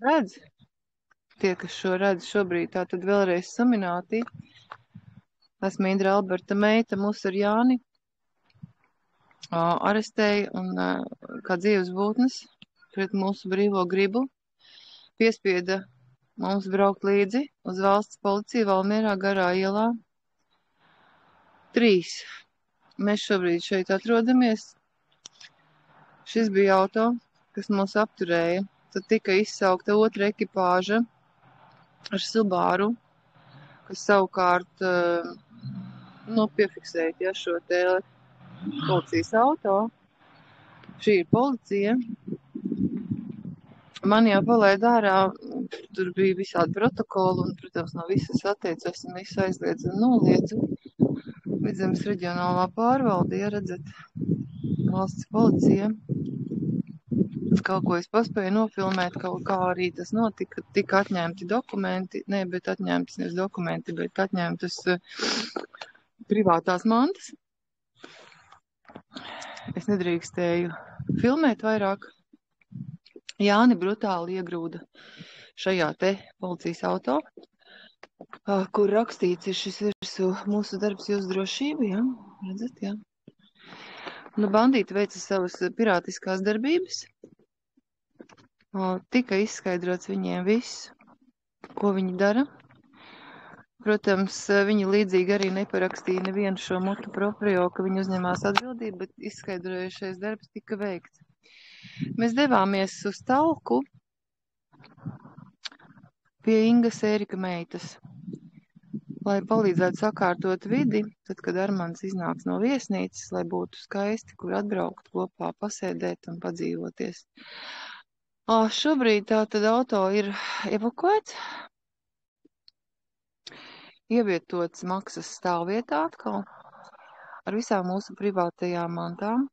redz, tie, kas šo redz šobrīd, tā tad vēlreiz samināti. Esmu Indra Alberta meita, mūs ar Jāni arestēja un kā dzīves būtnes pret mūsu brīvo gribu piespieda mums braukt līdzi uz valsts policiju Valmierā garā ielā 3. Mēs šobrīd šeit atrodamies. Šis bija auto, kas mūs apturēja. Tad tika izsaukta otra ekipāža ar Subaru, kas savukārt piefiksēja šo te policijas auto. Šī ir policija. Man jau palaida ārā, tur bija visādi protokoli un, protams, no visas atteicos un visu aizliedzu un noliedzu. Vidzemes reģionālā pārvalde, ja redzat, valsts policija. Kaut ko es paspēju nofilmēt, kaut kā arī tas notika, tika atņemti dokumenti, atņemtas nevis dokumenti, bet atņemtas privātās mantas. Es nedrīkstēju filmēt vairāk. Jāni brutāli iegrūda šajā te policijas auto, kur rakstīts ir šis virsū mūsu darbs jūsu drošība, ja? Redzat, ja? Nu, bandīti veica savas pirātiskās darbības. Tika izskaidrots viņiem viss, ko viņi dara. Protams, viņi līdzīgi arī neparakstīja nevienu šo mutu proprio, ka viņi uzņemās atbildību, bet izskaidrojušais darbs tika veikts. Mēs devāmies uz talku pie Ingas Ērika meitas, lai palīdzētu sakārtot vidi, tad, kad Armands iznāks no viesnīcas, lai būtu skaisti, kur atbraukt kopā, pasēdēt un padzīvoties. Šobrīd tātad auto ir evakuēts, ievietots maksas stāvvietā atkal ar visām mūsu privātajām mantām.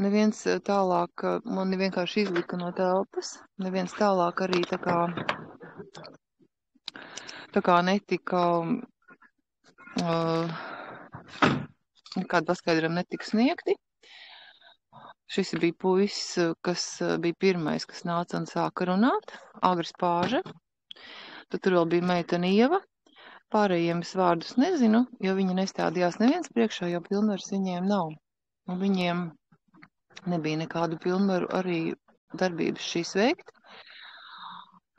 Neviens tālāk, mani vienkārši izlika no telpas, neviens tālāk arī tā kā netika, nekādu paskaidrojumu netika sniegti. Šis bija puisis, kas bija pirmais, kas nāca un sāka runāt, Agris Pāže. Tad tur vēl bija meitene Ieva. Pārējiem es vārdus nezinu, jo viņi nestādījās neviens priekšā, jo pilnvaras viņiem nav. Un viņiem nebija nekādu pilnvaru arī darbības šīs veikt.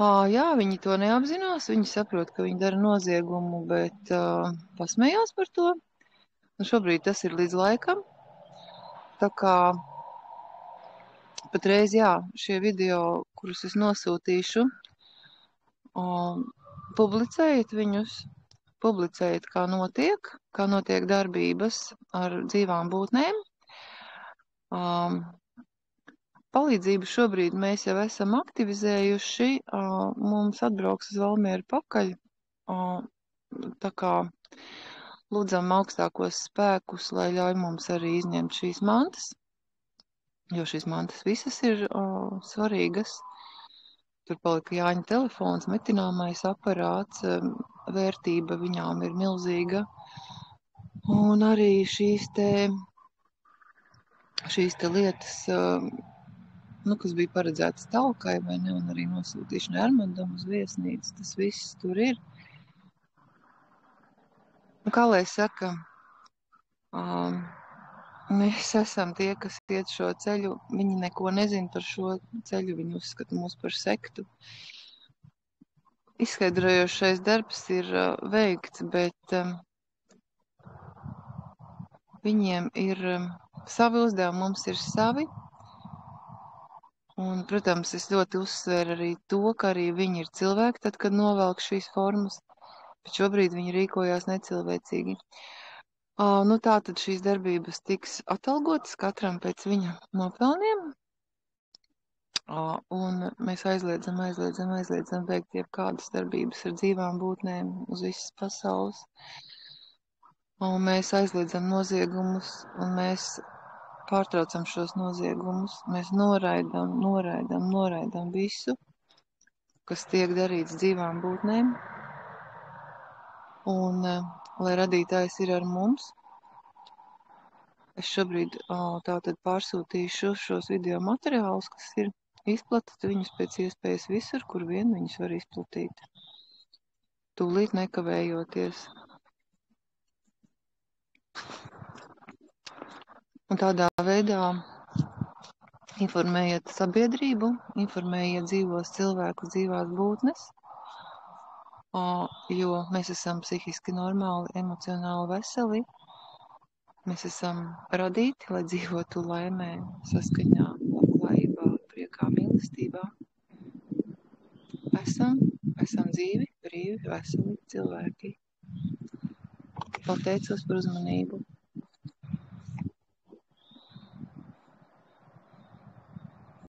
Jā, viņi to neapzinās, viņi saprot, ka viņi dara noziegumu, bet pasmējās par to. Un šobrīd tas ir līdz laikam. Tā kā patreiz, šie video, kurus es nosūtīšu, publicējiet viņus, publicējiet, kā notiek darbības ar dzīvām būtnēm. Palīdzību šobrīd mēs jau esam aktivizējuši, mums atbrauks uz Valmieru pakaļ, tā kā lūdzam augstākos spēkus, lai ļauj mums arī izņemt šīs mantas, jo šīs mantas visas ir svarīgas. Tur palika Jāņa telefons, metināmais aparāts, vērtība viņām ir milzīga. Un arī šīs te lietas, kas bija paredzētas talkai, vai ne, un arī nosūtīšanai Armandam uz viesnīcu, tas viss tur ir. Kā lai saka, mēs esam tie, kas iet šo ceļu, viņi neko nezina par šo ceļu, viņi uzskata mūs par sektu. Izskaidrojošais darbs ir veikts, bet viņiem ir savi uzdevumi, mums ir savi. Un, protams, es ļoti uzsveru arī to, ka arī viņi ir cilvēki, tad, kad novelk šīs formas, bet šobrīd viņi rīkojās necilvēcīgi. Tātad šīs darbības tiks atalgotas katram pēc viņa nopelniem, un mēs aizliedzam veikt jebkādas darbības ar dzīvām būtnēm uz visas pasaules. Un mēs aizliedzam noziegumus, un mēs pārtraucam šos noziegumus. Mēs noraidam visu, kas tiek darīts dzīvām būtnēm. Un, lai radītājs ir ar mums, es šobrīd tātad pārsūtīšu šos video materiālus, kas ir Izplatat viņus pēc iespējas visur, kur vien viņus var izplatīt. Tūlīt nekavējoties. Un tādā veidā informējiet sabiedrību, informējiet dzīvos cilvēkus, dzīvās būtnes, jo mēs esam psihiski normāli, emocionāli veseli. Mēs esam radīti, lai dzīvotu laimē, saskaņā, labklājībā, priekā, mīlestībā. Esam dzīvi, brīvi, veseli cilvēki. Pateicos par uzmanību.